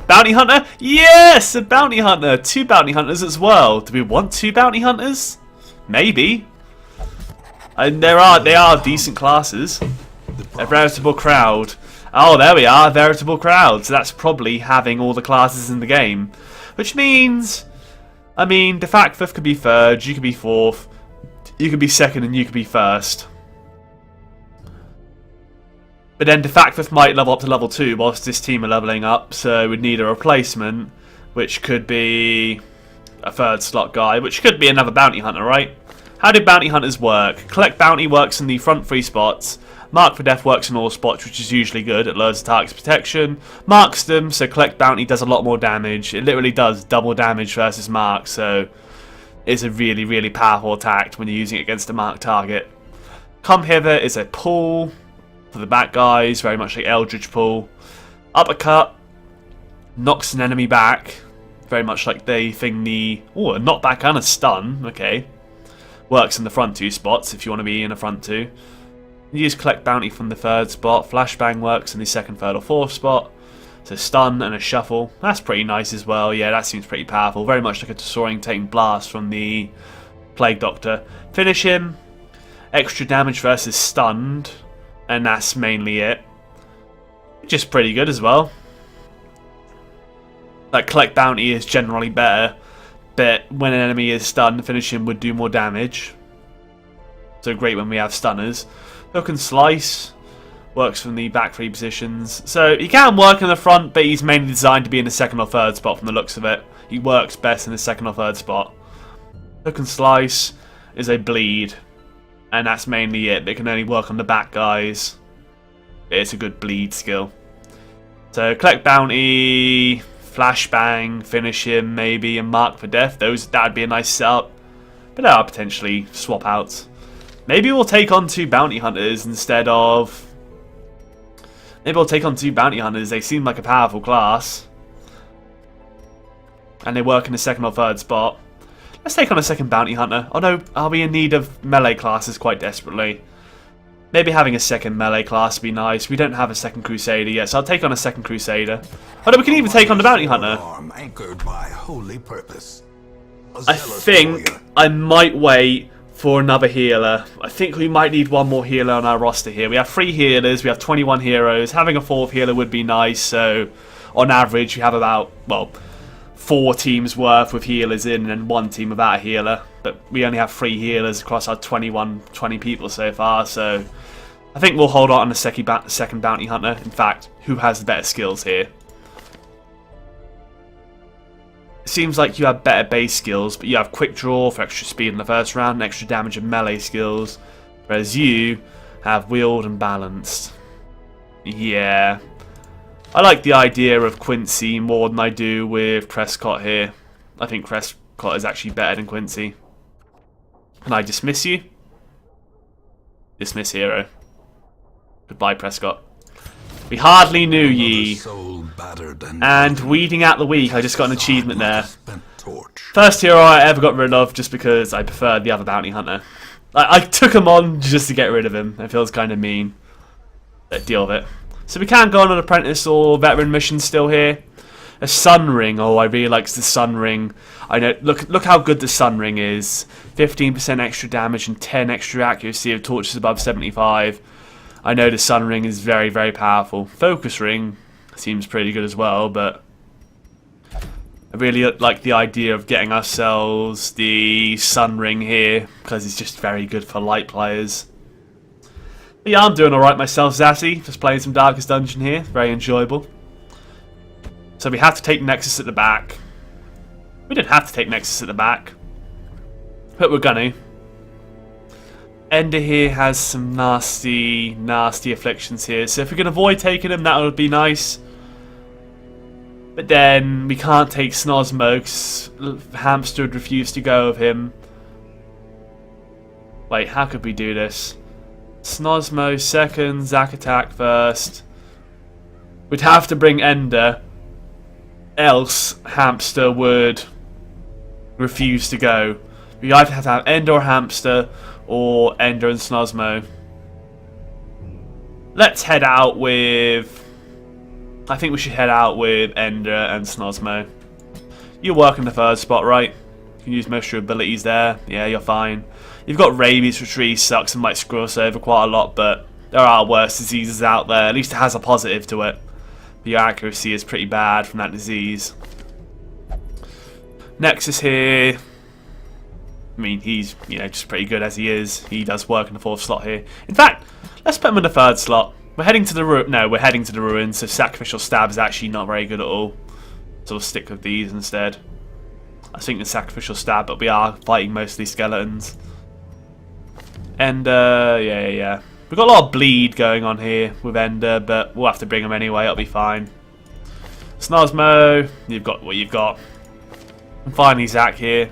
Bounty hunter? Yes, a bounty hunter. 2 bounty hunters as well. Do we want 2 bounty hunters? Maybe. And they are decent classes. A veritable crowd. Oh, there we are, veritable crowd. So that's probably having all the classes in the game. Which means, I mean, Defactfifth could be 3rd, you could be 4th, you could be 2nd, and you could be 1st. But then Defactfifth might level up to level 2 whilst this team are leveling up, so we'd need a replacement, which could be a 3rd slot guy, which could be another bounty hunter, right? How do bounty hunters work? Collect bounty works in the front 3 spots. Mark for death works in all spots, which is usually good. It lowers the target's protection. Marks them, so collect bounty does a lot more damage. It literally does double damage versus mark, so it's a really, really powerful attack when you're using it against a marked target. Come hither is a pull for the back guys, very much like Eldritch pull. Uppercut knocks an enemy back, very much like they thing the... Oh, a knockback and a stun, okay. Works in the front 2 spots if you want to be in the front 2. You use collect bounty from the 3rd spot. Flashbang works in the 2nd, 3rd or 4th spot. So stun and a shuffle. That's pretty nice as well. Yeah, that seems pretty powerful. Very much like a disorientating blast from the Plague Doctor. Finish him. Extra damage versus stunned. And that's mainly it. Just pretty good as well. Like, collect bounty is generally better. But when an enemy is stunned, finish him would do more damage. So great when we have stunners. Hook and slice works from the back 3 positions. So he can work in the front, but he's mainly designed to be in the 2nd or 3rd spot from the looks of it. He works best in the 2nd or 3rd spot. Hook and slice is a bleed, and that's mainly it. They can only work on the back guys. It's a good bleed skill. So collect bounty, flashbang, finish him maybe, and mark for death. That'd be a nice setup. But there are potentially swap outs. Maybe we'll take on 2 bounty hunters instead of... Maybe we'll take on 2 bounty hunters. They seem like a powerful class. And they work in the 2nd or 3rd spot. Let's take on a 2nd bounty hunter. Although, are we in need of melee classes quite desperately? Maybe having a 2nd melee class would be nice. We don't have a 2nd crusader yet, so I'll take on a 2nd crusader. Although we can even take on the bounty hunter. I think I might wait for another healer. I think we might need one more healer on our roster here. We have 3 healers, we have 21 heroes. Having a 4th healer would be nice, so on average we have about, well, 4 teams worth with healers in and then 1 team without a healer. But we only have 3 healers across our 20 people so far, so I think we'll hold on to the 2nd bounty hunter. In fact, who has the better skills here? Seems like you have better base skills, but you have quick draw for extra speed in the 1st round and extra damage and melee skills, whereas you have wield and balanced. Yeah, I like the idea of Quincy more than I do with Prescott here. I think Prescott is actually better than Quincy. Can I dismiss you? Dismiss hero. Goodbye, Prescott. We hardly knew ye. And weeding out the weak, I just got an achievement there. First hero I ever got rid of just because I preferred the other bounty hunter. I took him on just to get rid of him. It feels kind of mean. But deal with it. So we can go on an apprentice or veteran mission still here. A sun ring. Oh, I really like the sun ring. I know. Look how good the sun ring is. 15% extra damage and 10 extra accuracy of torches above 75. I know the sun ring is very, very powerful. Focus ring seems pretty good as well, but I really like the idea of getting ourselves the sun ring here because it's just very good for light players. But yeah, I'm doing alright myself, Zassy. Just playing some Darkest Dungeon here. Very enjoyable. So we have to take Nexus at the back. We didn't have to take Nexus at the back, but we're gonna. Ender here has some nasty, nasty afflictions here, so if we can avoid taking him, that would be nice. But then we can't take Snosmo because Hamster would refuse to go with him. Wait, how could we do this? Snosmo 2nd, Zack attack 1st. We'd have to bring Ender, else Hamster would refuse to go. We either have to have Ender or Hamster, or Ender and Snosmo. Let's head out with I think we should head out with Ender and Snosmo. You work in the third spot, right? You can use most of your abilities there. Yeah, you're fine. You've got rabies, which really sucks and might screw us over quite a lot, but there are worse diseases out there. At least it has a positive to it. But your accuracy is pretty bad from that disease. Nexus here. I mean, he's, just pretty good as he is. He does work in the fourth slot here. In fact, let's put him in the third slot. We're heading to the we're heading to the ruins, so Sacrificial Stab is actually not very good at all. So we'll stick with these instead. I think the Sacrificial Stab, but we are fighting mostly skeletons. And, yeah. We've got a lot of bleed going on here with Ender, but we'll have to bring him anyway, it'll be fine. Snosmo, you've got what you've got. And finally Zach here.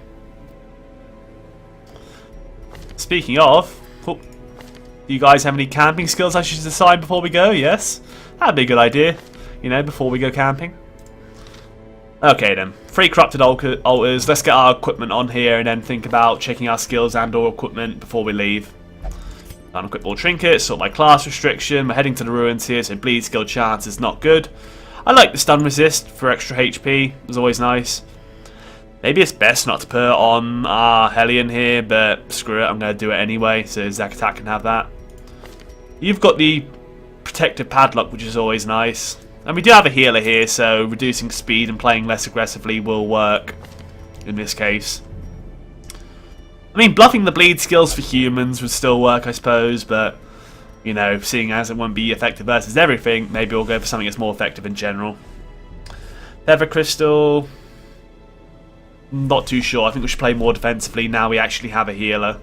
Speaking of, do you guys have any camping skills I should decide before we go? Yes? That'd be a good idea, before we go camping. Okay then, 3 corrupted altars. Let's get our equipment on here and then think about checking our skills and or equipment before we leave. Unequip all trinkets, sort by class restriction. We're heading to the ruins here, so bleed skill chance is not good. I like the stun resist for extra HP, it's always nice. Maybe it's best not to put on our Hellion here, but screw it, I'm going to do it anyway, so Zack Attack can have that. You've got the protective padlock, which is always nice. And we do have a healer here, so reducing speed and playing less aggressively will work in this case. I mean, bluffing the bleed skills for humans would still work, I suppose, but, seeing as it won't be effective versus everything, maybe we'll go for something that's more effective in general. Feather Crystal, not too sure. I think we should play more defensively now we actually have a healer.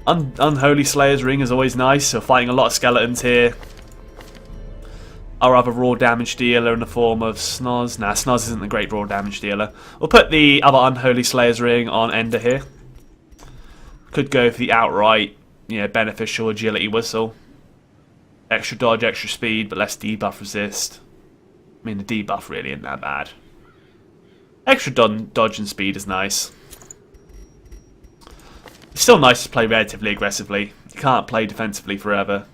Unholy Slayer's Ring is always nice, so fighting a lot of skeletons here. Our other raw damage dealer in the form of Snoz. Nah, Snoz isn't a great raw damage dealer. We'll put the other Unholy Slayer's Ring on Ender here. Could go for the outright, beneficial agility whistle. Extra dodge, extra speed, but less debuff resist. I mean, the debuff really isn't that bad. Extra dodge and speed is nice. It's still nice to play relatively aggressively. You can't play defensively forever.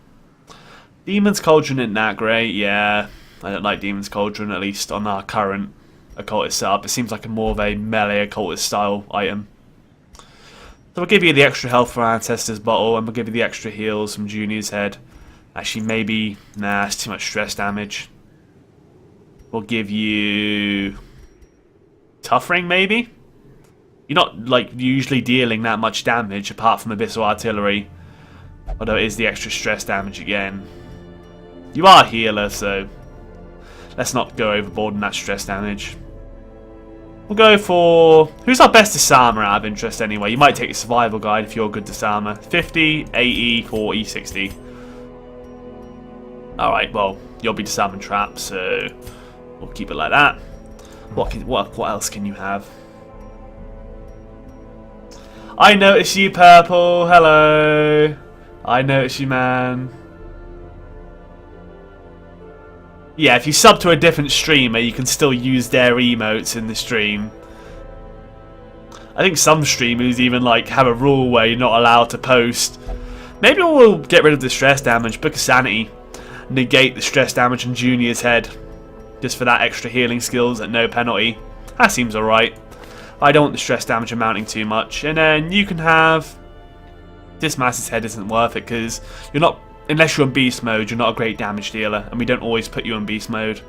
Demon's Cauldron isn't that great, yeah. I don't like Demon's Cauldron, at least on our current occultist setup. It seems like more of a melee occultist style item. So we'll give you the extra health from Ancestor's Bottle, and we'll give you the extra heals from Junior's Head. Actually, maybe, nah, it's too much stress damage. We'll give you Tough Ring, maybe? You're not, usually dealing that much damage, apart from Abyssal Artillery. Although it is the extra stress damage again. You are a healer, so let's not go overboard in that stress damage. We'll go for... Who's our best disarmer out of interest anyway? You might take a survival guide if you're a good disarmer. 50, 80, 40, 60. Alright, well, you'll be disarming traps, so we'll keep it like that. What else can you have? I notice you, Purple. Hello. I notice you, man. Yeah, if you sub to a different streamer, you can still use their emotes in the stream. I think some streamers even have a rule where you're not allowed to post. Maybe we'll get rid of the stress damage, Book of Sanity, negate the stress damage on Junior's Head, just for that extra healing skills at no penalty. That seems alright. I don't want the stress damage amounting too much. And then you can have... Dismaster's Head isn't worth it because you're not... Unless you're in beast mode, you're not a great damage dealer, and we don't always put you in beast mode.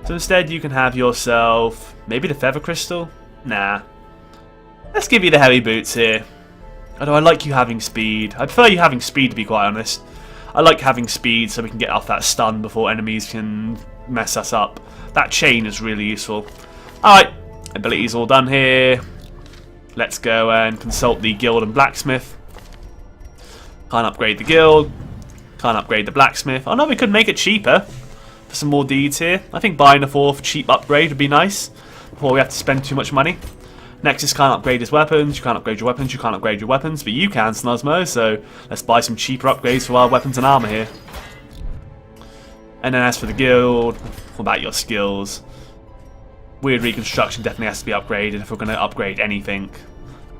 So instead you can have yourself... Maybe the Feather Crystal? Nah. Let's give you the heavy boots here. Although I like you having speed. I prefer you having speed, to be quite honest. I like having speed so we can get off that stun before enemies can mess us up. That chain is really useful. Alright, abilities all done here. Let's go and consult the guild and blacksmith. Can't upgrade the guild. Can't upgrade the blacksmith. Oh no, we could make it cheaper for some more deeds here. I think buying a 4th cheap upgrade would be nice before we have to spend too much money. Nexus can't upgrade his weapons. You can't upgrade your weapons. You can't upgrade your weapons, but you can, Snuzmo. So let's buy some cheaper upgrades for our weapons and armor here. And then as for the guild, what about your skills? Weird Reconstruction definitely has to be upgraded if we're going to upgrade anything.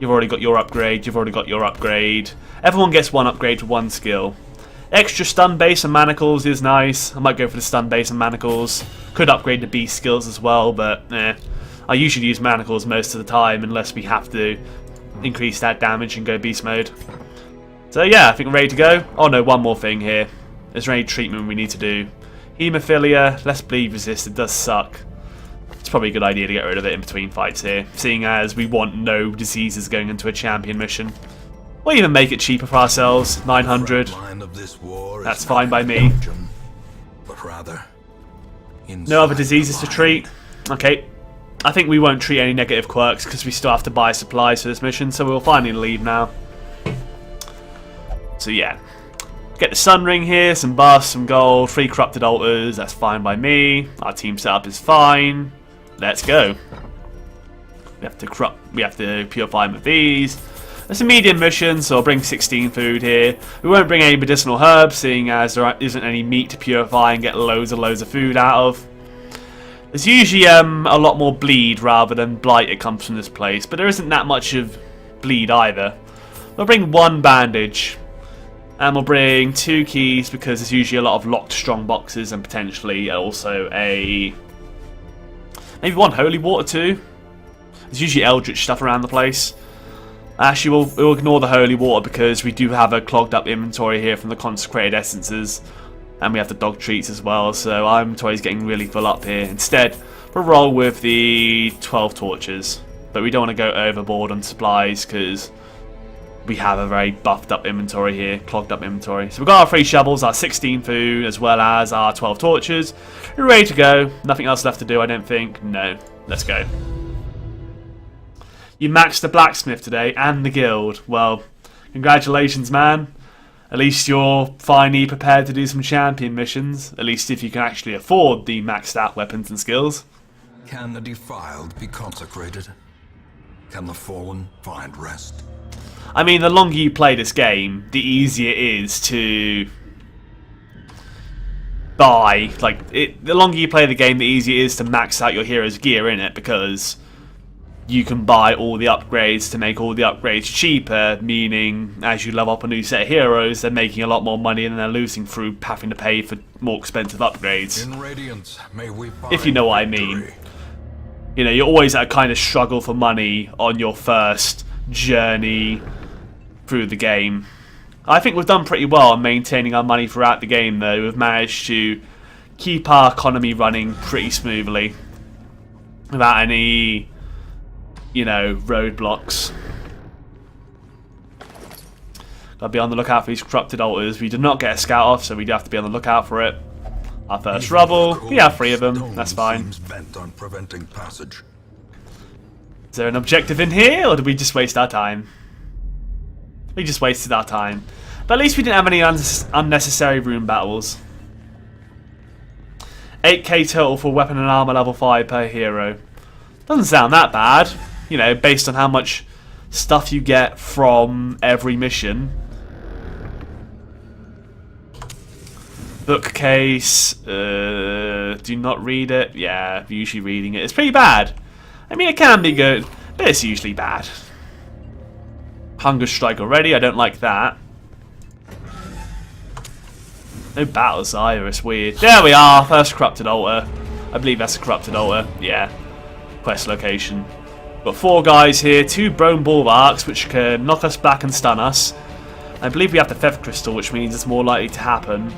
You've already got your upgrade. You've already got your upgrade. Everyone gets one upgrade for one skill. Extra stun base and manacles is nice. I might go for the stun base and manacles. Could upgrade the beast skills as well, but I usually use manacles most of the time unless we have to increase that damage and go beast mode. So yeah, I think we're ready to go. Oh no, one more thing here. Is there any treatment we need to do? Hemophilia, less bleed resist, it does suck. It's probably a good idea to get rid of it in between fights here, seeing as we want no diseases going into a champion mission. We'll even make it cheaper for ourselves, 900. That's fine by me. No other diseases to treat. Okay, I think we won't treat any negative quirks because we still have to buy supplies for this mission, so we'll finally leave now. So yeah, get the sun ring here, some buffs, some gold, 3 corrupted altars, that's fine by me. Our team setup is fine. Let's go. We have to purify them with these. It's a medium mission, so I'll bring 16 food here. We won't bring any medicinal herbs, seeing as there isn't any meat to purify and get loads of food out of. There's usually a lot more bleed rather than blight that comes from this place, but there isn't that much of bleed either. We'll bring 1 bandage, and we'll bring 2 keys because there's usually a lot of locked strong boxes and potentially also maybe 1 holy water too. There's usually eldritch stuff around the place. Actually, we'll ignore the holy water because we do have a clogged up inventory here from the consecrated essences. And we have the dog treats as well, so our inventory is getting really full up here. Instead, we'll roll with the 12 torches. But we don't want to go overboard on supplies because we have a very buffed up inventory here, clogged up inventory. So we've got our 3 shovels, our 16 food, as well as our 12 torches. We're ready to go. Nothing else left to do, I don't think. No, let's go. You maxed the blacksmith today and the guild. Well, congratulations, man. At least you're finally prepared to do some champion missions. At least if you can actually afford the maxed out weapons and skills. Can the defiled be consecrated? Can the fallen find rest? I mean, the longer you play this game, the easier it is to buy. The longer you play the game, the easier it is to max out your hero's gear in it, because you can buy all the upgrades to make all the upgrades cheaper, meaning as you level up a new set of heroes, they're making a lot more money and they're losing through having to pay for more expensive upgrades. In Radiance, may we find if you know what I mean. You know, you're always at a kind of struggle for money on your first journey through the game. I think we've done pretty well on maintaining our money throughout the game, though. We've managed to keep our economy running pretty smoothly without any, you know, roadblocks. Gotta be on the lookout for these corrupted altars. We did not get a scout off, so we do have to be on the lookout for it. Our first rubble. We have 3 of them. That's fine. Bent on preventing passage. Is there an objective in here, or did we just waste our time? We just wasted our time. But at least we didn't have any unnecessary room battles. 8k total for weapon and armor level 5 per hero. Doesn't sound that bad, you know, based on how much stuff you get from every mission. Bookcase, do not read it. Yeah, usually reading it. It's pretty bad. I mean, it can be good, but it's usually bad. Hunger strike already, I don't like that. No battles either, it's weird. There we are, first corrupted altar. I believe that's a corrupted altar, yeah. Quest location. Got 4 guys here, 2 bone bulwarks, which can knock us back and stun us. I believe we have the feather crystal, which means it's more likely to happen.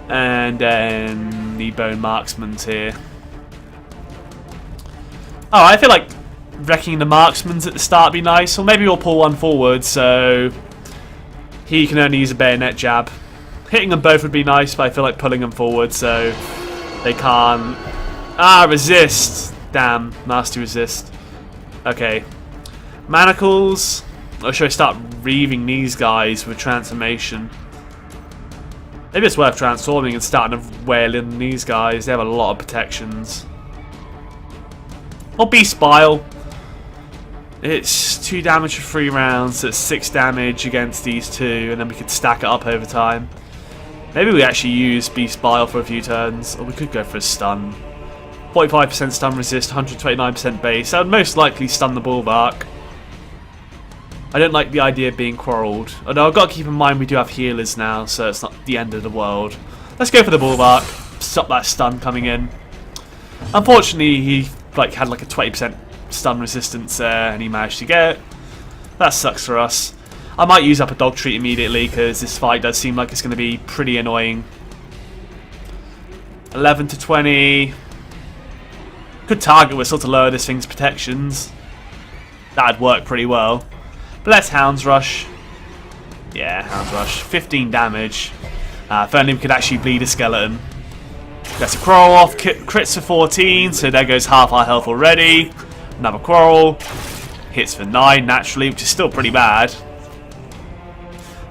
And then the bone marksman's here. Oh, I feel like wrecking the marksman's at the start would be nice. Or maybe we'll pull one forward so he can only use a bayonet jab. Hitting them both would be nice, but I feel like pulling them forward so they can't... Ah, resist! Damn, nasty resist. Okay. Manacles. Or should I start reaving these guys with transformation? Maybe it's worth transforming and starting to wailing these guys. They have a lot of protections. Or Beast Bile. It's 2 damage for 3 rounds, so it's 6 damage against these 2, and then we could stack it up over time. Maybe we actually use Beast Bile for a few turns, or we could go for a stun. 45% stun resist, 129% base. That would most likely stun the Bulwark. I don't like the idea of being quarrelled. Although I've got to keep in mind we do have healers now, so it's not the end of the world. Let's go for the Bulwark. Stop that stun coming in. Unfortunately, he had like a 20% stun resistance there, and he managed to get it. That sucks for us. I might use up a dog treat immediately, because this fight does seem like it's going to be pretty annoying. 11 to 20. Could target whistle to lower this thing's protections. That'd work pretty well. But let's Hounds Rush. Yeah, Hounds Rush. 15 damage. If only we could actually bleed a skeleton. Gets a quarrel off. Crits for 14, so there goes half our health already. Another quarrel. Hits for 9 naturally, which is still pretty bad.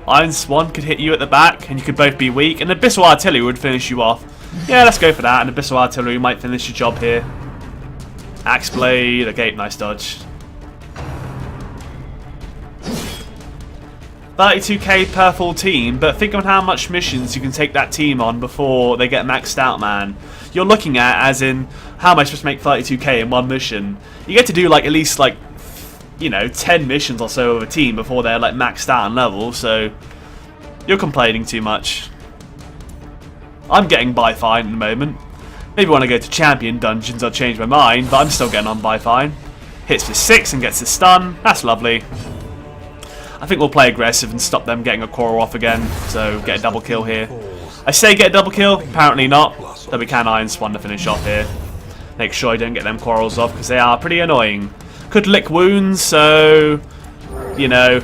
Iron Swan could hit you at the back, and you could both be weak. And Abyssal Artillery would finish you off. Yeah, let's go for that. And Abyssal Artillery might finish your job here. Axe Blade. Okay, nice dodge. 32k per full team, but think of how much missions you can take that team on before they get maxed out, man. You're looking at, as in, how am I supposed to make 32k in one mission? You get to do like at least like, you know, 10 missions or so of a team before they're like maxed out on level, so you're complaining too much. I'm getting by fine at the moment. Maybe when I go to champion dungeons I'll change my mind, but I'm still getting on by fine. Hits for 6 and gets the stun. That's lovely. I think we'll play aggressive and stop them getting a quarrel off again, so get a double kill here. I say get a double kill, apparently not, though we can Iron Swan to finish off here. Make sure I don't get them quarrels off, because they are pretty annoying. Could lick wounds, so, you know,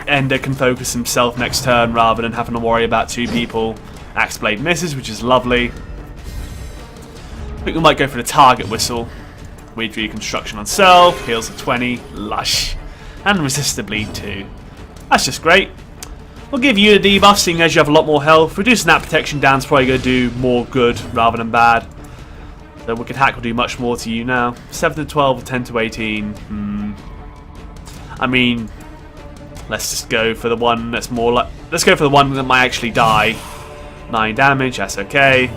Ender can focus himself next turn rather than having to worry about 2 people. Axe Blade misses, which is lovely. I think we might go for the target whistle. Weed reconstruction on self, heals at 20, lush. And resist the bleed too. That's just great. We'll give you a debuff, seeing as you have a lot more health. Reducing that protection down is probably going to do more good rather than bad. The Wicked Hack will do much more to you now. 7 to 12 or 10 to 18. I mean, let's just go for the one that's more like... Let's go for the one that might actually die. 9 damage, that's okay.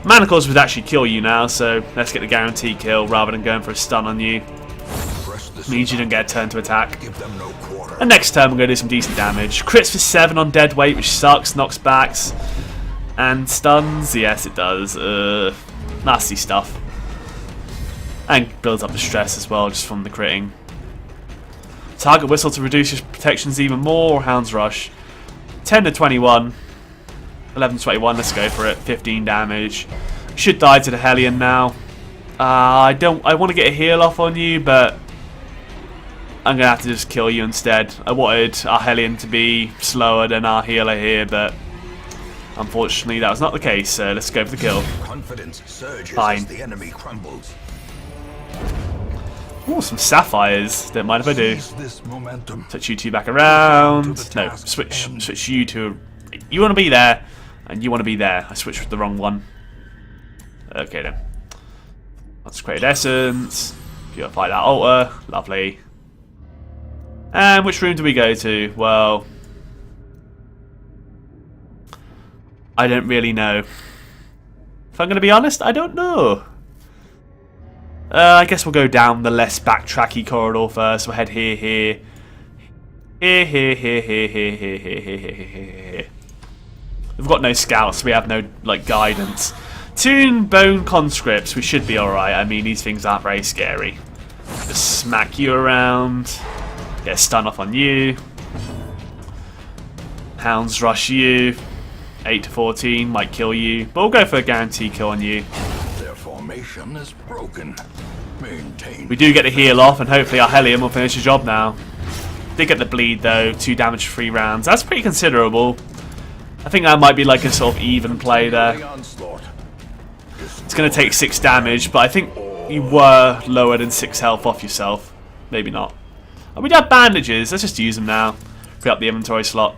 Manacles would actually kill you now, so let's get the guarantee kill rather than going for a stun on you. Means you don't get a turn to attack. And next turn we're going to do some decent damage. Crits for 7 on dead weight, which sucks. Knocks backs. And stuns. Yes, it does. Nasty stuff. And builds up the stress as well, just from the critting. Target Whistle to reduce your protections even more. Hounds Rush. 10 to 21. 11 to 21. Let's go for it. 15 damage. Should die to the Hellion now. I want to get a heal off on you, but I'm going to have to just kill you instead. I wanted our Hellion to be slower than our healer here, but unfortunately that was not the case, so let's go for the kill. Confidence surges Fine. as the enemy crumbles. Oh, some sapphires. Don't mind if I do. Seize this momentum. Touch you 2 back around. No, switch you to... You want to be there, and you want to be there. I switched with the wrong one. Okay then. Let's create essence. Purify that altar. Lovely. And which room do we go to? Well, I don't really know. If I'm going to be honest, I don't know. I guess we'll go down the less backtracky corridor first. We'll head here. Here. We've got no scouts, so we have no like guidance. 2 bone conscripts, we should be alright. I mean, these things aren't very scary. Just smack you around. Get a stun off on you. Hounds Rush you. 8 to 14 might kill you, but we'll go for a guarantee kill on you. Their formation is broken. Maintain. We do get the heal off, and hopefully our Hellion will finish the job now. Did get the bleed though. 2 damage for 3 rounds. That's pretty considerable. I think that might be like a sort of even play there. It's going to take 6 damage, but I think you were lower than 6 health off yourself. Maybe not. Oh, we do have bandages. Let's just use them now. Free up the inventory slot.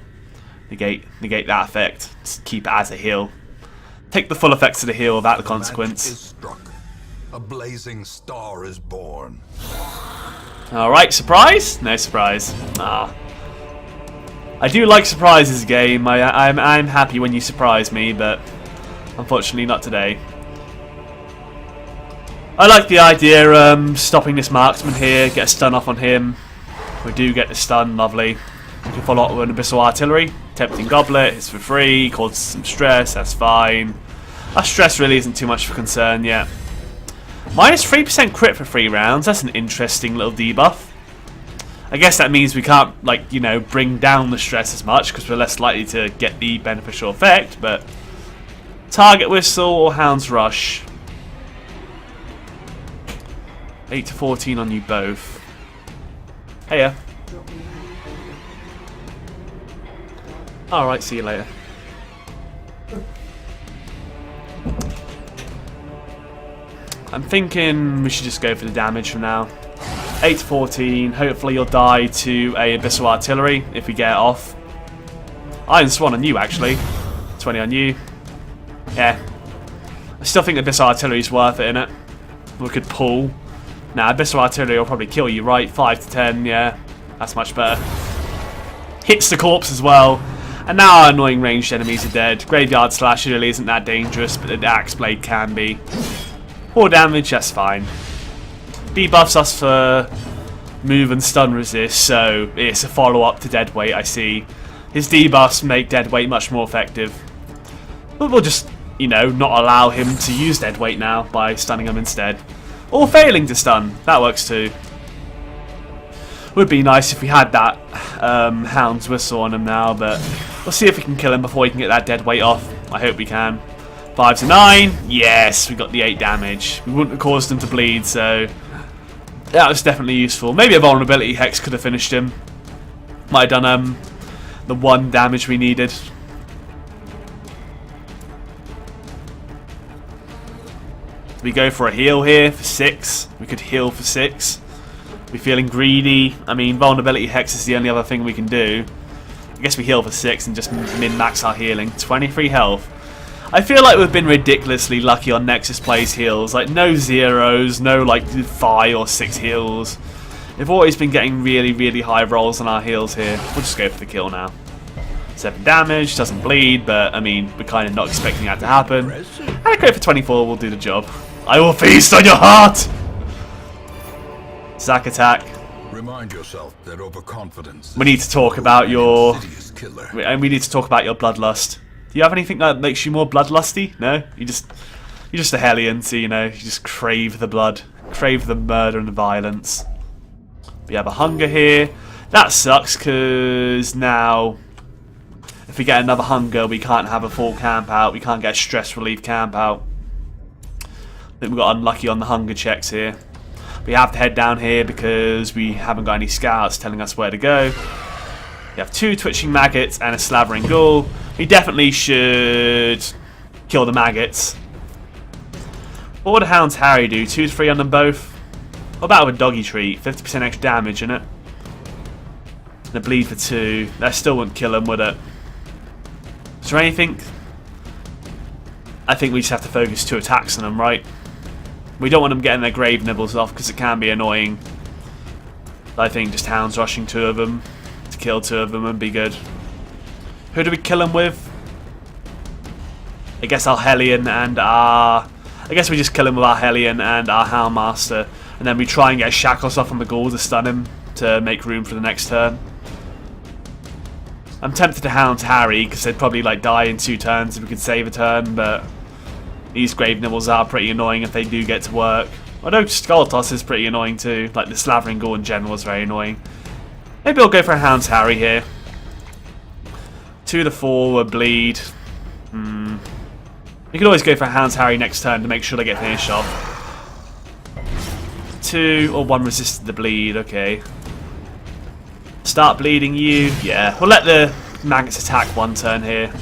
Negate that effect. Just keep it as a heal. Take the full effects of the heal without the consequence. Is struck. A blazing star is born. Alright, surprise? No surprise. Ah. I do like surprises, game. I'm happy when you surprise me, but unfortunately not today. I like the idea stopping this marksman here, get a stun off on him. We do get the stun, lovely. We can follow up with an Abyssal Artillery. Tempting Goblet, it's for free, causes some stress, that's fine. Our stress really isn't too much of a concern yet. Minus 3% crit for 3 rounds, that's an interesting little debuff. I guess that means we can't, like, you know, bring down the stress as much because we're less likely to get the beneficial effect, but... Target Whistle or Hound's Rush? 8 to 14 on you both. Heya. Alright, see you later. I'm thinking we should just go for the damage from now. 8 to 14, hopefully you'll die to a Abyssal Artillery if we get it off. Iron Swan on you actually. 20 on you. Yeah. I still think Abyssal Artillery is worth it, innit? We could pull. Nah, Abyssal Artillery will probably kill you, right? 5 to 10, yeah. That's much better. Hits the corpse as well. And now our annoying ranged enemies are dead. Graveyard Slash really isn't that dangerous, but the Axe Blade can be. 4 damage, that's fine. Debuffs us for move and stun resist, so it's a follow-up to Deadweight, I see. His debuffs make Deadweight much more effective. But we'll just, you know, not allow him to use Deadweight now by stunning him instead. Or failing to stun, that works too. Would be nice if we had that Hound's Whistle on him now, but we'll see if we can kill him before we can get that Deadweight off. I hope we can. 5 to 9, yes, we got the 8 damage. We wouldn't have caused him to bleed, so that was definitely useful. Maybe a Vulnerability Hex could have finished him. Might have done the 1 damage we needed. We go for a heal here for 6. We could heal for 6. We're feeling greedy. I mean, Vulnerability Hex is the only other thing we can do. I guess we heal for 6 and just min-max our healing. 23 health. I feel like we've been ridiculously lucky on Nexus plays heals. Like, no zeros, no like 5 or 6 heals. We've always been getting really, really high rolls on our heals here. We'll just go for the kill now. 7 damage, doesn't bleed, but I mean, we're kind of not expecting that to happen. And a crit for 24 will do the job. I will feast on your heart! Zack attack. Remind yourself that overconfidence. We need to talk about your... Killer. And we need to talk about your bloodlust. Do you have anything that makes you more bloodlusty? No? You're just a Hellion, so you know, you just crave the blood. Crave the murder and the violence. We have a hunger here. That sucks, because now... If we get another hunger, we can't have a full camp out. We can't get a stress relief camp out. I think we got unlucky on the hunger checks here. We have to head down here because we haven't got any scouts telling us where to go. We have 2 twitching maggots and a slavering ghoul. We definitely should kill the maggots. What would a Hound's Harry do? 2 to 3 on them both? What about with a doggy treat? 50% extra damage in it. And a bleed for 2. That still wouldn't kill him, would it? Is there anything? I think we just have to focus 2 attacks on them, right? We don't want them getting their grave nibbles off because it can be annoying. I think just Hounds rushing 2 of them to kill 2 of them would be good. Who do we kill them with? I guess our Hellion and our... I guess we just kill him with our Hellion and our Houndmaster. And then we try and get Shackles off on the Ghoul to stun him to make room for the next turn. I'm tempted to Hound Harry because they'd probably like die in 2 turns if we could save a turn, but these Grave Nibbles are pretty annoying if they do get to work. Although Skull Toss is pretty annoying too, like the Slavering Ghoul in general is very annoying. Maybe I'll go for a Hound's Harry here. 2 to 4 will bleed. You could always go for a Hound's Harry next turn to make sure they get finished off. 2 or 1 resisted the bleed, okay. Start bleeding you, yeah. We'll let the maggots attack 1 turn here.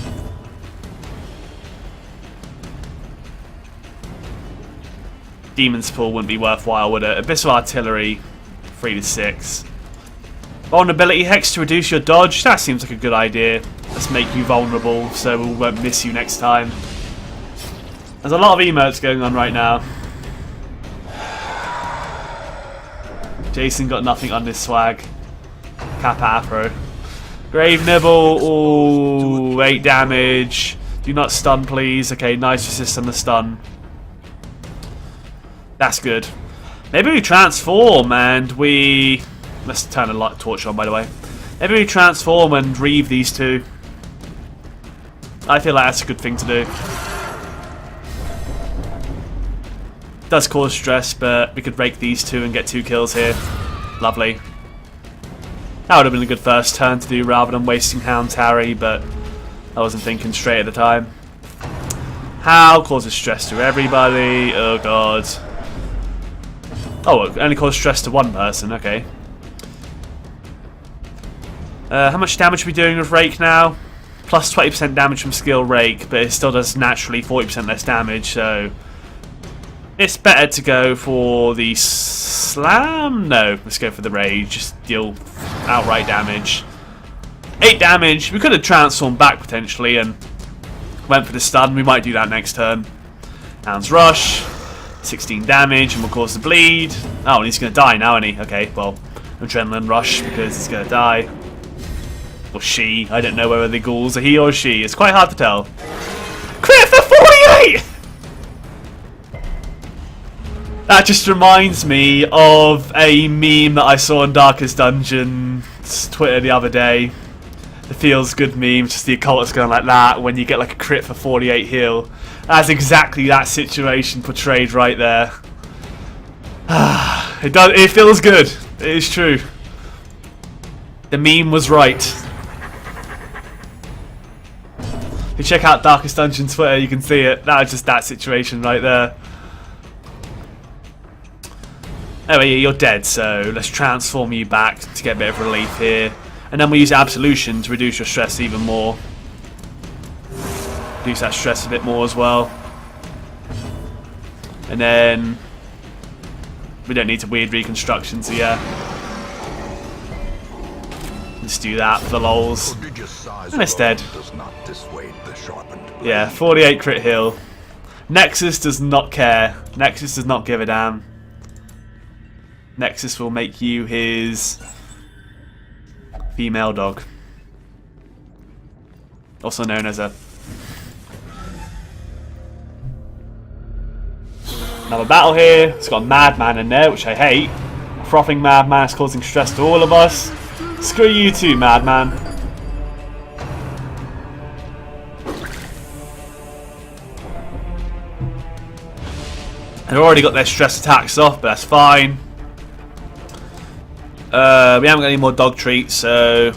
Demon's Pool wouldn't be worthwhile, would it? Abyssal Artillery, 3 to 6. Vulnerability Hex to reduce your dodge, that seems like a good idea. Let's make you vulnerable so we won't miss you next time. There's a lot of emotes going on right now. Jason got nothing on this swag. Kappa Afro. Grave Nibble, ooh, 8 damage. Do not stun, please. Okay, nice resist on the stun. That's good. Maybe we transform and we Let's turn a light torch on, by the way. Maybe we transform and reeve these two. I feel like that's a good thing to do. Does cause stress, but we could rake these two and get 2 kills here. Lovely. That would have been a good first turn to do rather than wasting Hound's Harry, but I wasn't thinking straight at the time. How causes stress to everybody. Oh god. Oh, it only causes stress to one person, okay. How much damage are we doing with Rake now? Plus 20% damage from skill Rake, but it still does naturally 40% less damage, so it's better to go for the slam? No, let's go for the rage. Just deal outright damage. 8 damage. We could have transformed back potentially and went for the stun. We might do that next turn. Hound's Rush. 16 damage and we'll cause the bleed. Oh, and he's going to die now, isn't he? Okay, well, Adrenaline Rush because he's going to die. Or she. I don't know whether the ghouls are he or she. It's quite hard to tell. Crit for 48! That just reminds me of a meme that I saw on Darkest Dungeon's Twitter the other day. The feels good meme, just the occultist going like that when you get like a crit for 48 heal. That's exactly that situation portrayed right there. It feels good. It is true. The meme was right. If you check out Darkest Dungeon Twitter, you can see it. That was just that situation right there. Anyway, you're dead, so let's transform you back to get a bit of relief here. And then we use Absolution to reduce your stress even more. Reduce that stress a bit more as well. And then we don't need to weird reconstruction, so yeah. Let's do that for the lols. And it's dead. Yeah, 48 crit heal. Nexus does not care. Nexus does not give a damn. Nexus will make you his female dog. Also known as a... Another battle here. It's got a Madman in there, which I hate. A frothing Madman is causing stress to all of us. Screw you too, Madman. They've already got their stress attacks off, but that's fine. We haven't got any more dog treats, so...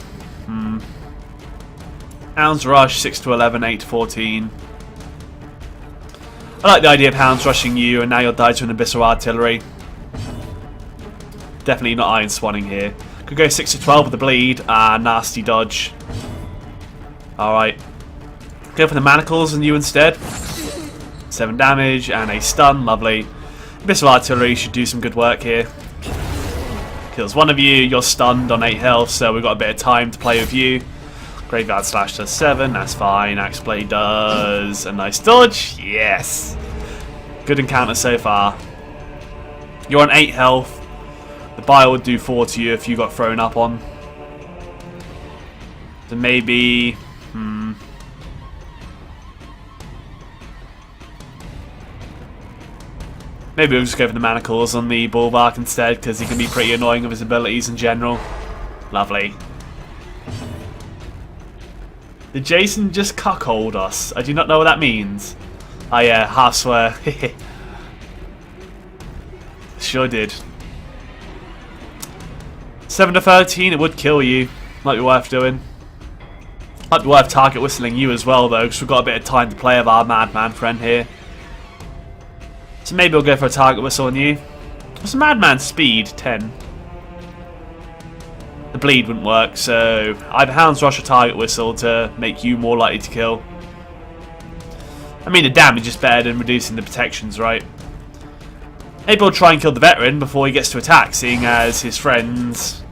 Hound's Rush, 6 to 11, 8 to 14. I like the idea of Hounds rushing you, and now you'll die to an Abyssal Artillery. Definitely not Iron Swanning here. Could go 6 to 12 with the bleed. Ah, nasty dodge. Alright. Go for the Manacles and you instead. 7 damage and a stun, lovely. Abyssal Artillery should do some good work here. Kills one of you, you're stunned on 8 health, so we've got a bit of time to play with you. Graveyard Slash does 7, that's fine. Axe Blade does a nice dodge, yes. Good encounter so far. You're on 8 health. The Bile would do 4 to you if you got thrown up on. So maybe... Maybe we'll just go for the Manacles on the Bulwark instead, because he can be pretty annoying with his abilities in general. Lovely. Did Jason just cuckold us? I do not know what that means. Oh yeah, half swear. Sure did. 7 to 13, it would kill you. Might be worth doing. Might be worth target whistling you as well though, because we've got a bit of time to play with our Madman friend here. So maybe we'll go for a target whistle on you. What's a Madman's speed? 10. The bleed wouldn't work, so either Hound's Rush or target whistle to make you more likely to kill. I mean, the damage is better than reducing the protections, right? Maybe we'll try and kill the veteran before he gets to attack, seeing as his friends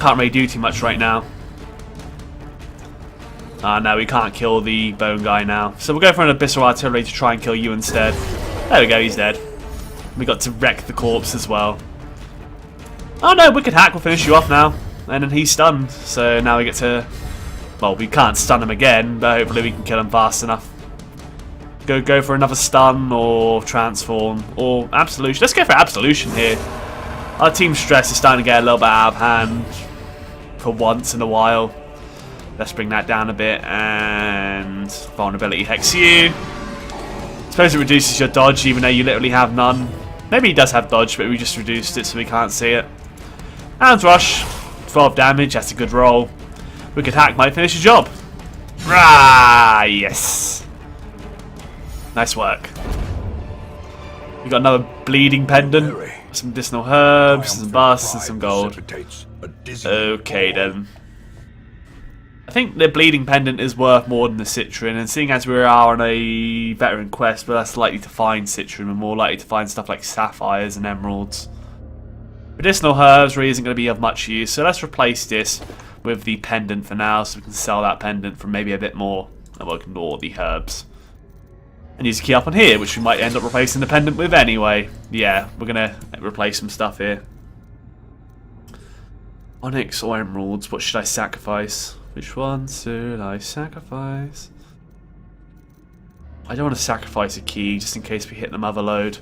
can't really do too much right now. No, we can't kill the bone guy now. So we'll go for an Abyssal Artillery to try and kill you instead. There we go, he's dead. We got to wreck the corpse as well. Oh no, Wicked Hack will finish you off now. And then he's stunned. So now we get to... Well, we can't stun him again, but hopefully we can kill him fast enough. Go for another stun or transform or absolution. Let's go for absolution here. Our team stress is starting to get a little bit out of hand for once in a while. Let's bring that down a bit, and vulnerability hex you. I suppose it reduces your dodge even though you literally have none. Maybe he does have dodge, but we just reduced it so we can't see it. Hound's Rush, 12 damage, that's a good roll. Wicked Hack might finish the job. Rah, yes. Nice work. We got another bleeding pendant, some medicinal herbs, some busts, and some gold. Okay then. I think the bleeding pendant is worth more than the citron, and seeing as we are on a veteran quest, we're less likely to find citron, we're more likely to find stuff like sapphires and emeralds. Medicinal herbs really isn't going to be of much use, so let's replace this with the pendant for now, so we can sell that pendant for maybe a bit more, and we'll ignore the herbs. And use a key up on here, which we might end up replacing the pendant with anyway. Yeah, we're going to replace some stuff here. Onyx or emeralds, what should I sacrifice? Which one should I sacrifice? I don't want to sacrifice a key, just in case we hit the mother load.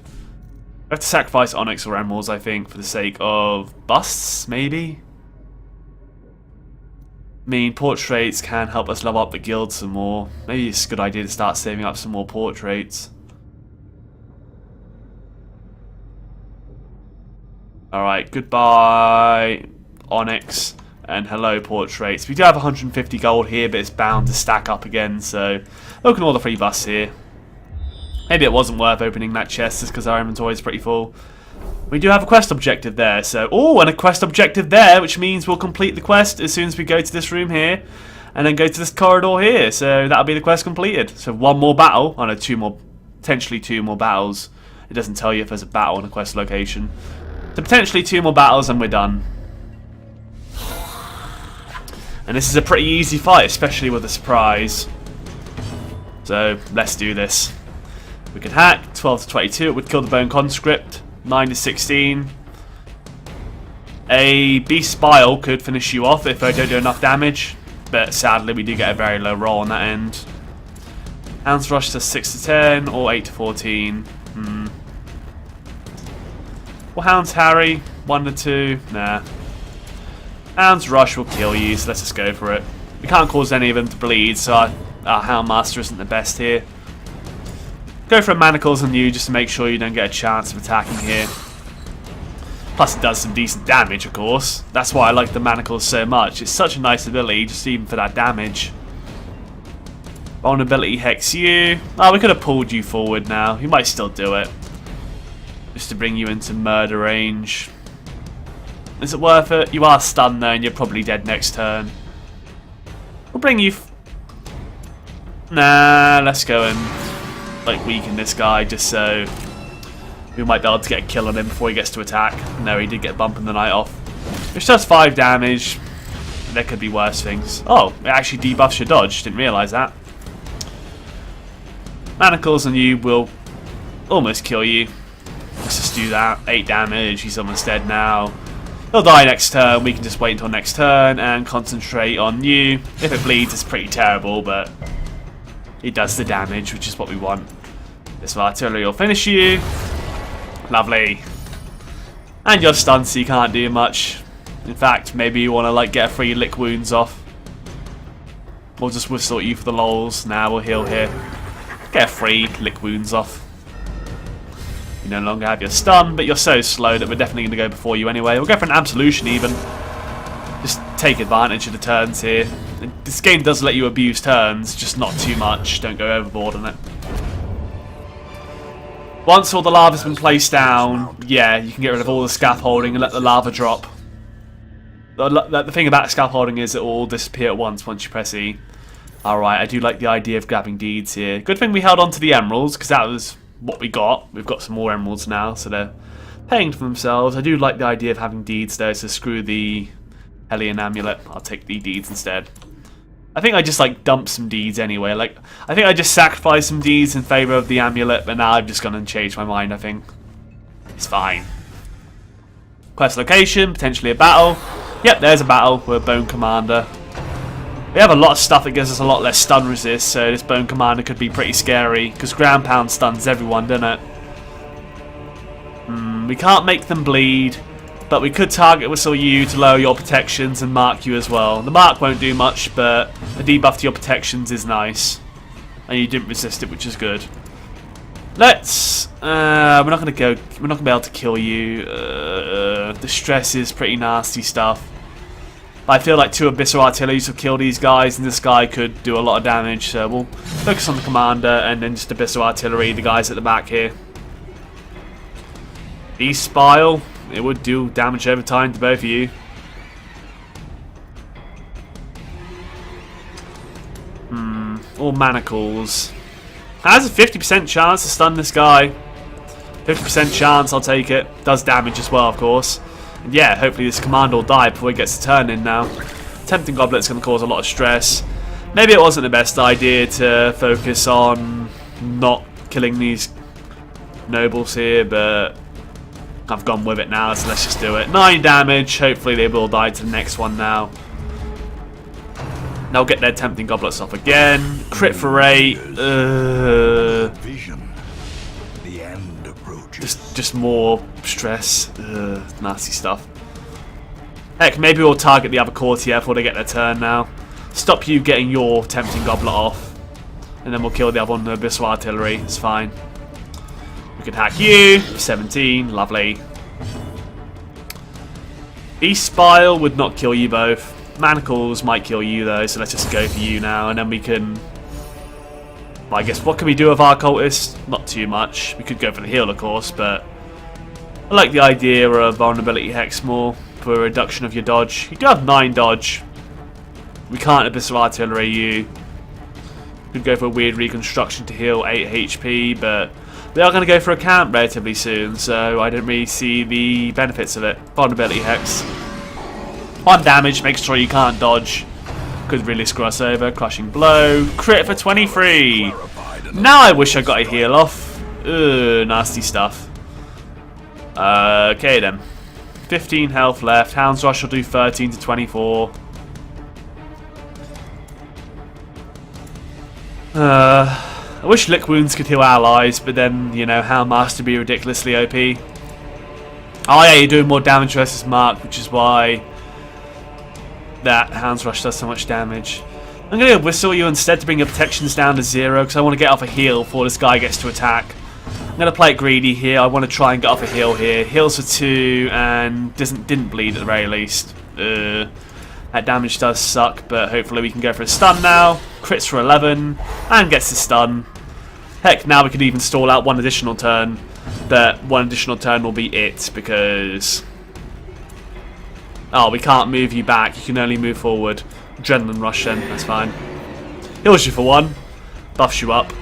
I have to sacrifice onyx or emeralds, I think, for the sake of busts, maybe? I mean, portraits can help us level up the guild some more. Maybe it's a good idea to start saving up some more portraits. Alright, goodbye, onyx. And hello, portraits. We do have 150 gold here, but it's bound to stack up again, so look at all the free busts here. Maybe it wasn't worth opening that chest just because our inventory is pretty full. We do have a quest objective there, so... Oh, and a quest objective there, which means we'll complete the quest as soon as we go to this room here, and then go to this corridor here, so that'll be the quest completed. So one more battle, oh no, two more, potentially two more battles. It doesn't tell you if there's a battle in a quest location. So potentially two more battles and we're done. And this is a pretty easy fight, especially with a surprise. So, let's do this. We could hack, 12 to 22, it would kill the Bone Conscript, 9 to 16. A Beast Bile could finish you off if I don't do enough damage, but sadly we do get a very low roll on that end. Hound's Rush to 6 to 10, or 8 to 14. Well, Hound's Harry, 1 to 2, nah. Hound's Rush will kill you, so let's just go for it. We can't cause any of them to bleed, so our Hound Master isn't the best here. Go for Manacles on you just to make sure you don't get a chance of attacking here. Plus it does some decent damage, of course. That's why I like the Manacles so much. It's such a nice ability, just even for that damage. Vulnerability Hex you. Oh, we could have pulled you forward now. You might still do it. Just to bring you into murder range. Is it worth it? You are stunned though, and you're probably dead next turn. We'll bring you... Nah, let's go and like weaken this guy just so we might be able to get a kill on him before he gets to attack. No, he did get bump in the night off. Which does 5 damage. There could be worse things. Oh, it actually debuffs your dodge. Didn't realise that. Manacles on you will almost kill you. Let's just do that. 8 damage. He's almost dead now. He'll die next turn. We can just wait until next turn and concentrate on you. If it bleeds, it's pretty terrible, but it does the damage, which is what we want. This artillery will finish you. Lovely. And you're stunned, so you can't do much. In fact, maybe you want to like get a free lick wounds off. We'll just whistle at you for the lols. Now we'll heal here. Get a free lick wounds off. You no longer have your stun, but you're so slow that we're definitely going to go before you anyway. We'll go for an absolution even. Just take advantage of the turns here. This game does let you abuse turns, just not too much. Don't go overboard on it. Once all the lava's been placed down, yeah, you can get rid of all the scaffolding and let the lava drop. The thing about scaffolding is it will all disappear at once you press E. Alright, I do like the idea of grabbing deeds here. Good thing we held on to the emeralds, because that was what we got. We've got some more emeralds now, so they're paying for themselves. I do like the idea of having deeds though, so screw the Hellion Amulet. I'll take the deeds instead. I think I just like dumped some deeds anyway. Like, I think I just sacrificed some deeds in favour of the amulet, but now I've just gone and changed my mind, I think. It's fine. Quest location, potentially a battle. Yep, there's a battle with Bone Commander. We have a lot of stuff that gives us a lot less stun resist, so this Bone Commander could be pretty scary, because ground pound stuns everyone, doesn't it? We can't make them bleed, But we could target whistle you to lower your protections and mark you as well. The mark won't do much, but a debuff to your protections is nice. And you didn't resist it, which is good. Let's... we're not going to be able to kill you. The stress is pretty nasty stuff. I feel like 2 Abyssal Artilleries will kill these guys, and this guy could do a lot of damage. So we'll focus on the Commander, and then just Abyssal Artillery, the guys at the back here. Beast Spile. It would do damage over time to both of you. Or Manacles. Has a 50% chance to stun this guy. 50% chance, I'll take it. Does damage as well, of course. And yeah, hopefully this Commander will die before he gets to turn in now. Tempting Goblet's going to cause a lot of stress. Maybe it wasn't the best idea to focus on not killing these nobles here, but I've gone with it now, so let's just do it. 9 damage. Hopefully they will die to the next one now. They'll get their Tempting Goblets off again. Crit for 8. Vision. The end approaches. Just more stress. Nasty stuff. Heck, maybe we'll target the other courtier before they get their turn now. Stop you getting your Tempting Goblet off. And then we'll kill the other one with Abyssal Artillery. It's fine. We can hack you. 17. Lovely. Beast Spile would not kill you both. Manacles might kill you though, so let's just go for you now, and then we can... Well, I guess what can we do with our cultist? Not too much. We could go for the heal, of course, but I like the idea of Vulnerability Hex more for a reduction of your dodge. You do have 9 dodge. We can't Abyssal Artillery you. Could go for a weird reconstruction to heal 8 HP, but we are going to go for a camp relatively soon, so I didn't really see the benefits of it. Vulnerability Hex. 1 damage, make sure you can't dodge. Could really screw us over. Crushing Blow. Crit for 23. Now I wish I got a heal off. Ugh, nasty stuff. Okay then. 15 health left. Hound's Rush will do 13 to 24. I wish Lick Wounds could heal allies, but then, you know, Houndmaster would be ridiculously OP. Oh yeah, you're doing more damage versus Mark, which is why that Hound's Rush does so much damage. I'm going to whistle you instead to bring your protections down to 0, because I want to get off a heal before this guy gets to attack. I'm going to play it greedy here. I want to try and get off a heal here. Heals for 2 and didn't bleed at the very least. That damage does suck, but hopefully we can go for a stun now. Crits for 11 and gets the stun. Heck, now we could even stall out 1 additional turn. But 1 additional turn will be it, because... Oh, we can't move you back. You can only move forward. Adrenaline Rush then, that's fine. Heals you for 1. Buffs you up.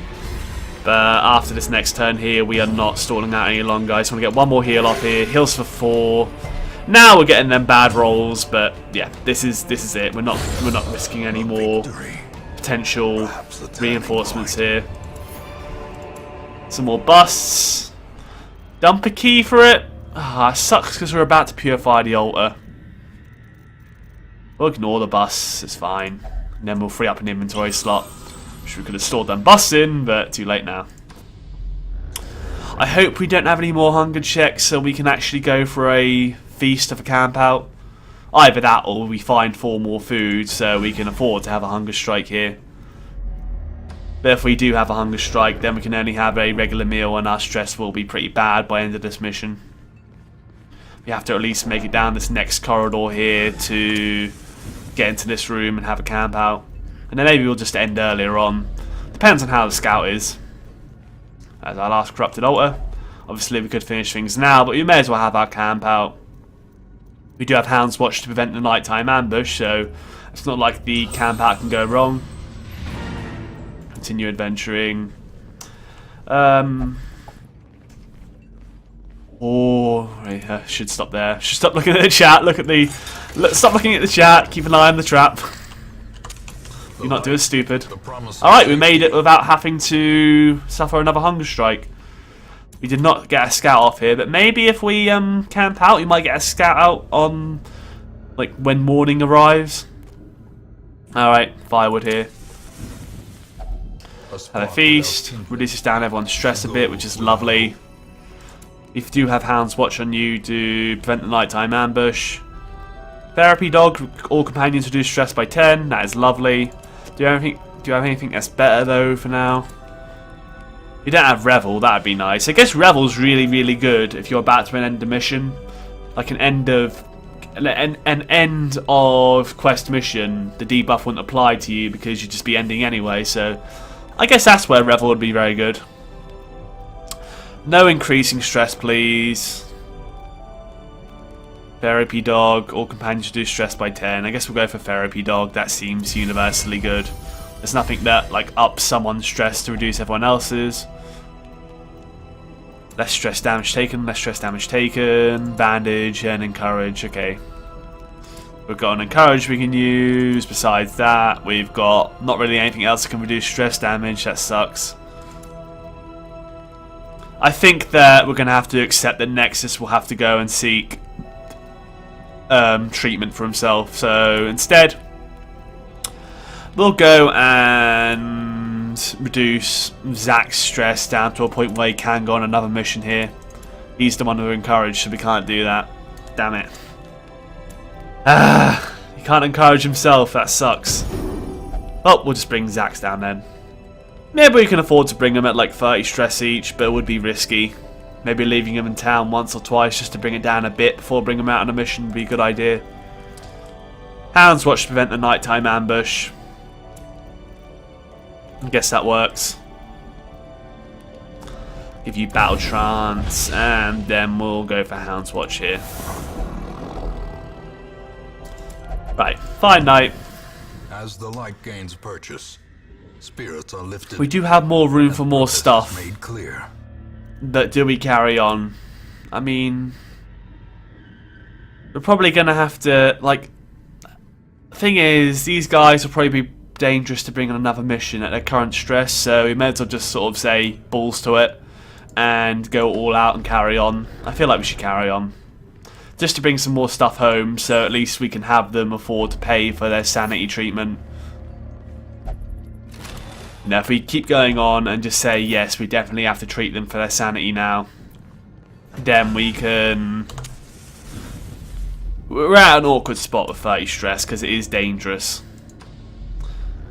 But after this next turn here, we are not stalling out any longer. I just want to get 1 more heal off here. Heals for 4. Now we're getting them bad rolls, but yeah, this is it. We're not risking any more potential reinforcements here. Some more busts. Dump a key for it. Ah, sucks because we're about to purify the altar. We'll ignore the busts, it's fine. And then we'll free up an inventory slot. Which we could have stored them busts in, but too late now. I hope we don't have any more hunger checks so we can actually go for a feast of a camp out. Either that or we find 4 more food so we can afford to have a hunger strike here. But if we do have a hunger strike, then we can only have a regular meal and our stress will be pretty bad by the end of this mission. We have to at least make it down this next corridor here to get into this room and have a camp out. And then maybe we'll just end earlier on. Depends on how the scout is. As our last corrupted altar. Obviously we could finish things now, but we may as well have our camp out. We do have Hound's Watch to prevent the nighttime ambush, so it's not like the camp out can go wrong. Continue adventuring. I should stop there. Should stop looking at the chat. Stop looking at the chat. Keep an eye on the trap. You're not doing stupid. Alright, we made it without having to suffer another hunger strike. We did not get a scout off here, but maybe if we camp out, we might get a scout out on, like, when morning arrives. Alright, firewood here. Have a feast. Reduces down everyone's stress a bit, which is lovely. If you do have Hound's Watch on you, to prevent the nighttime ambush. Therapy Dog, all companions reduce stress by 10. That is lovely. Do you have anything that's better though for now? You don't have Revel, that'd be nice. I guess Revel's really, really good if you're about to end a mission. Like an end of quest mission, the debuff wouldn't apply to you because you'd just be ending anyway, so I guess that's where Revel would be very good. No increasing stress, please. Therapy Dog, all companions reduce stress by 10. I guess we'll go for Therapy Dog, that seems universally good. There's nothing that like ups someone's stress to reduce everyone else's. Less stress damage taken, less stress damage taken. Bandage and Encourage, okay. We've got an Encourage we can use. Besides that, we've got not really anything else that can reduce stress damage. That sucks. I think that we're going to have to accept that Nexus will have to go and seek treatment for himself. So instead, we'll go and reduce Zach's stress down to a point where he can go on another mission here. He's the one who encouraged, so we can't do that. Damn it. He can't encourage himself, that sucks. Oh, we'll just bring Zach's down then. Maybe we can afford to bring him at like 30 stress each, but it would be risky. Maybe leaving him in town once or twice just to bring it down a bit before bringing him out on a mission would be a good idea. Hound's Watch to prevent the nighttime ambush. I guess that works. Give you Battle Trance, and then we'll go for Hound's Watch here. Right, fine night. As the light gains purchase, spirits are lifted. We do have more room for more stuff. Made clear. But do we carry on? I mean, we're probably gonna have to, like, the thing is, these guys will probably be dangerous to bring on another mission at their current stress, so we may as well just sort of say balls to it and go all out and carry on. I feel like we should carry on. Just to bring some more stuff home, so at least we can have them afford to pay for their sanity treatment. Now, if we keep going on and just say, yes, we definitely have to treat them for their sanity now, then we can... We're at an awkward spot with 30 stress, because it is dangerous.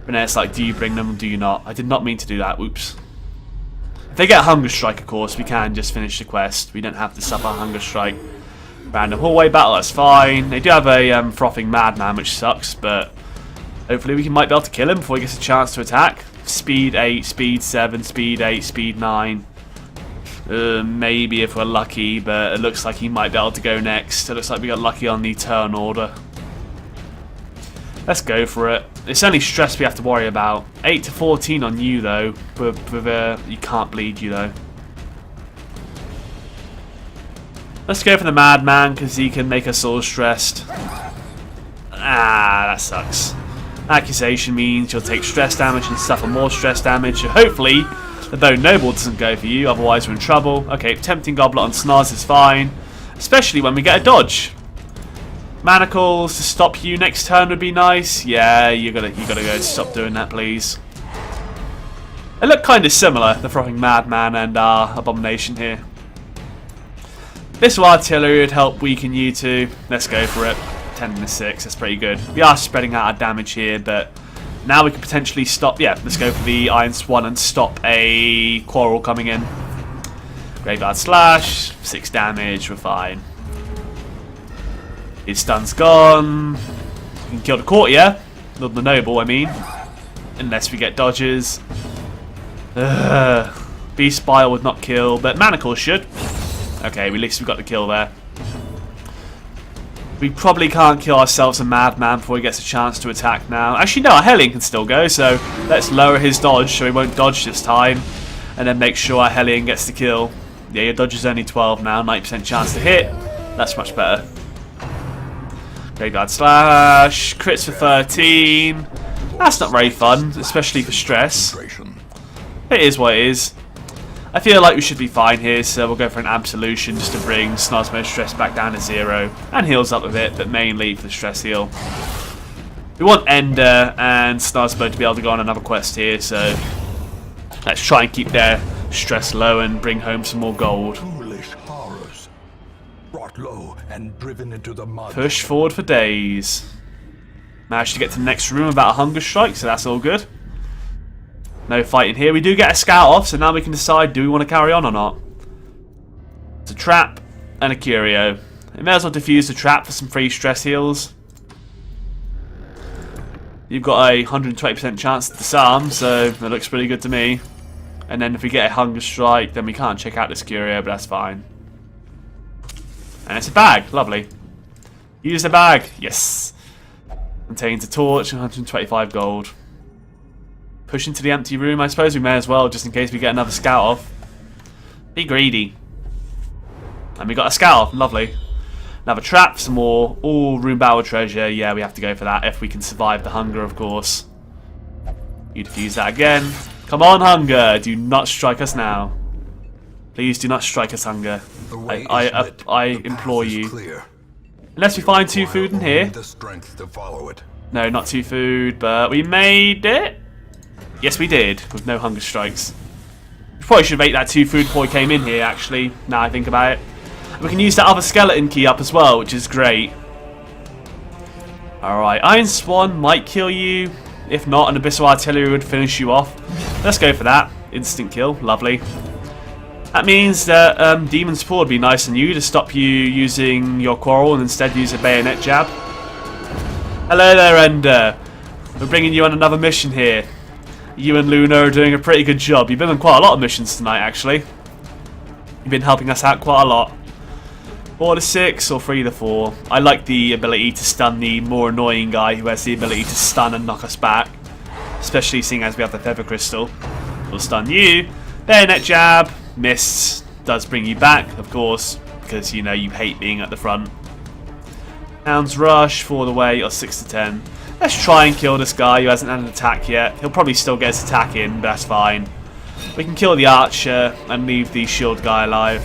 But now it's like, do you bring them or do you not? I did not mean to do that, whoops. If they get a Hunger Strike, of course, we can just finish the quest. We don't have to suffer a Hunger Strike. Random hallway battle, that's fine. They do have a frothing madman, which sucks, but hopefully we might be able to kill him before he gets a chance to attack. Speed 8, speed 7, speed 8, speed 9. Maybe if we're lucky, but it looks like he might be able to go next. It looks like we got lucky on the turn order. Let's go for it. It's only stress we have to worry about. 8 to 14 on you, though. You can't bleed you, though. Let's go for the madman, because he can make us all stressed. Ah, that sucks. Accusation means you'll take stress damage and suffer more stress damage. So hopefully, the Bone Noble doesn't go for you, otherwise we're in trouble. Okay, Tempting Goblet on Snaz is fine. Especially when we get a dodge. Manacles to stop you next turn would be nice. Yeah, you gotta go stop doing that, please. They look kind of similar, the Frothing Madman and our Abomination here. Missile Artillery would help weaken you two. Let's go for it. 10 and a 6, that's pretty good. We are spreading out our damage here, but now we can potentially stop. Yeah, let's go for the Iron Swan and stop a Quarrel coming in. Graveyard Slash, 6 damage, we're fine. His stun's gone. We can kill the courtier, not the noble, I mean. Unless we get dodges. Beast Spire would not kill, but Manacles should. Okay, at least we got the kill there. We probably can't kill ourselves a madman before he gets a chance to attack now. Actually, no, our Hellion can still go, so let's lower his dodge so he won't dodge this time. And then make sure our Hellion gets the kill. Yeah, your dodge is only 12 now, 90% chance to hit. That's much better. Graveyard Slash, crits for 13. That's not very fun, especially for stress. It is what it is. I feel like we should be fine here, so we'll go for an Absolution just to bring Snozmo's stress back down to 0. And heals up a bit, but mainly for the stress heal. We want Ender and Snozmo to be able to go on another quest here, so let's try and keep their stress low and bring home some more gold. low and driven into the mud. Push forward for days. Managed to get to the next room without a hunger strike, so that's all good. No fighting here. We do get a scout off, so now we can decide, do we want to carry on or not? It's a trap and a curio. We may as well defuse the trap for some free stress heals. You've got a 120% chance to disarm, so that looks pretty good to me. And then if we get a hunger strike, then we can't check out this curio, but that's fine. And it's a bag. Lovely. Use the bag. Yes. Contains a torch and 125 gold. Push into the empty room. I suppose we may as well, just in case we get another scout off. Be greedy. And we got a scout off. Lovely. Another trap. Some more. All room barrel treasure. Yeah, we have to go for that if we can survive the hunger, of course. You defuse that again. Come on, hunger. Do not strike us now. Please do not strike us, hunger. I implore you. Unless we find 2 food in here. No, not 2 food, but we made it. Yes, we did, with no hunger strikes. We probably should have ate that 2 food before we came in here, actually, now I think about it. We can use that other skeleton key up as well, which is great. Alright, Iron Swan might kill you. If not, an Abyssal Artillery would finish you off. Let's go for that. Instant kill, lovely. That means that Demon Spore would be nice on you to stop you using your quarrel and instead use a bayonet jab. Hello there, Ender. We're bringing you on another mission here. You and Luna are doing a pretty good job. You've been on quite a lot of missions tonight, actually. You've been helping us out quite a lot. 4 to 6 or 3 to 4. I like the ability to stun the more annoying guy who has the ability to stun and knock us back. Especially seeing as we have the Feather Crystal. We'll stun you. Bayonet jab. Missed. Does bring you back, of course. Because, you know, you hate being at the front. Hound's Rush. 4 the way or 6 to 10. Let's try and kill this guy who hasn't had an attack yet. He'll probably still get his attack in, but that's fine. We can kill the archer and leave the shield guy alive.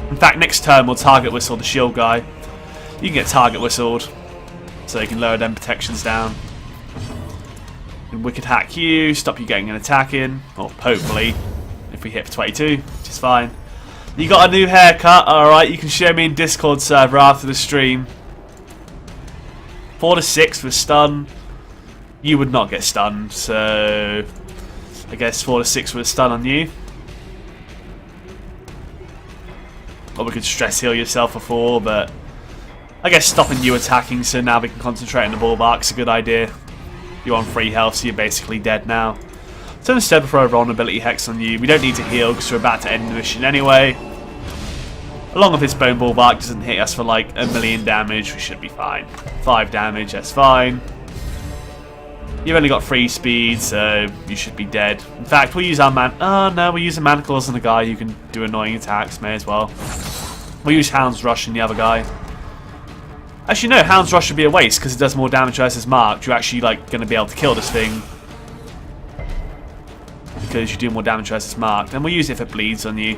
In fact, next turn we'll target whistle the shield guy. You can get target whistled, so you can lower them protections down. And Wicked Hack you, stop you getting an attack in, or hopefully, if we hit for 22, which is fine. You got a new haircut, alright, you can show me in Discord server after the stream. 4 to 6 with stun. You would not get stunned, so I guess 4 to 6 with stun on you. Or we could stress heal yourself for 4, but I guess stopping you attacking so now we can concentrate on the ballpark's a good idea. You're on 3 health, so you're basically dead now. So instead we'll throw a vulnerability hex on you. We don't need to heal because we're about to end the mission anyway. Along with this bone ballpark doesn't hit us for like 1,000,000 damage, we should be fine. 5 damage, that's fine. You've only got 3 speed, so you should be dead. In fact, we'll use our we'll use the manacles on the guy who can do annoying attacks, may as well. We'll use Hound's Rush on the other guy. Actually no, Hound's Rush would be a waste because it does more damage versus marked. You're actually like going to be able to kill this thing. Because you do more damage versus marked. And we'll use it if it bleeds on you.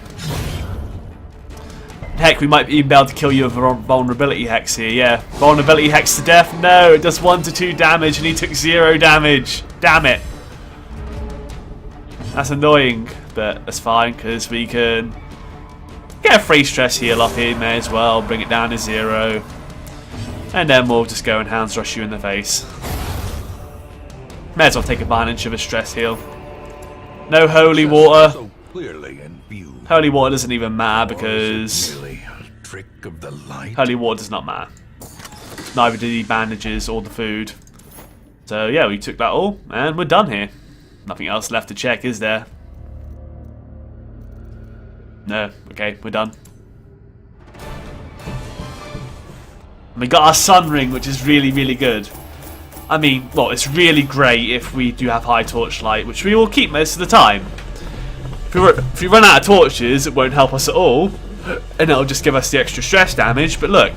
Heck, we might even be able to kill you with a vulnerability hex here, yeah. Vulnerability hex to death? No, it does 1 to 2 damage and he took 0 damage. Damn it. That's annoying, but that's fine because we can get a free stress heal off here, may as well. Bring it down to 0. And then we'll just go and Hound's Rush you in the face. May as well take advantage of a stress heal. No holy water. Holy water doesn't even matter because holy water does not matter. Neither do the bandages or the food. So yeah, we took that all and we're done here. Nothing else left to check, is there? No. Okay, we're done. And we got our sun ring, which is really, really good. I mean, well, it's really great if we do have high torchlight, which we will keep most of the time. If we run out of torches, it won't help us at all, and it'll just give us the extra stress damage. But look,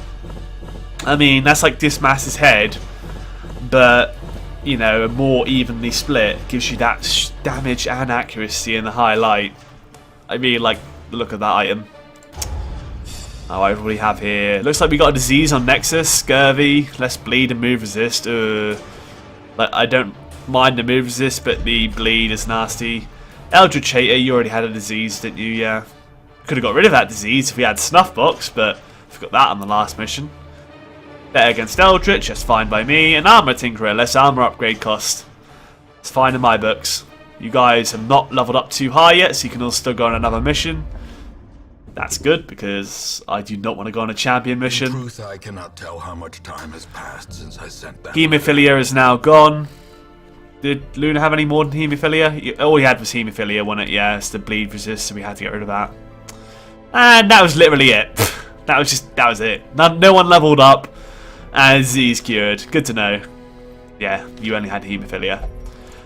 I mean, that's like Dismass's head, but, you know, more evenly split. Gives you that damage and accuracy in the high light. I really like the look of that item. Oh, what do we have here? Looks like we got a disease on Nexus, scurvy, less bleed and move resist. Like, I don't mind the move resist, but the bleed is nasty. Eldritch Hater, you already had a disease, didn't you? Yeah. Could have got rid of that disease if we had Snuffbox, but Forgot that on the last mission. Better against Eldritch, that's fine by me. And Armor Tinkerer, less armor upgrade cost. It's fine in my books. You guys have not leveled up too high yet, so you can all still go on another mission. That's good, because I do not want to go on a champion mission. In truth, I cannot tell how much time has passed since I sent that. Hemophilia is now gone. Did Luna have any more than Hemophilia? All he had was Hemophilia, wasn't it? Yeah, it's the bleed resist, so we had to get rid of that. And that was literally it. That was it. No one leveled up, and disease cured. Good to know. Yeah, you only had Hemophilia.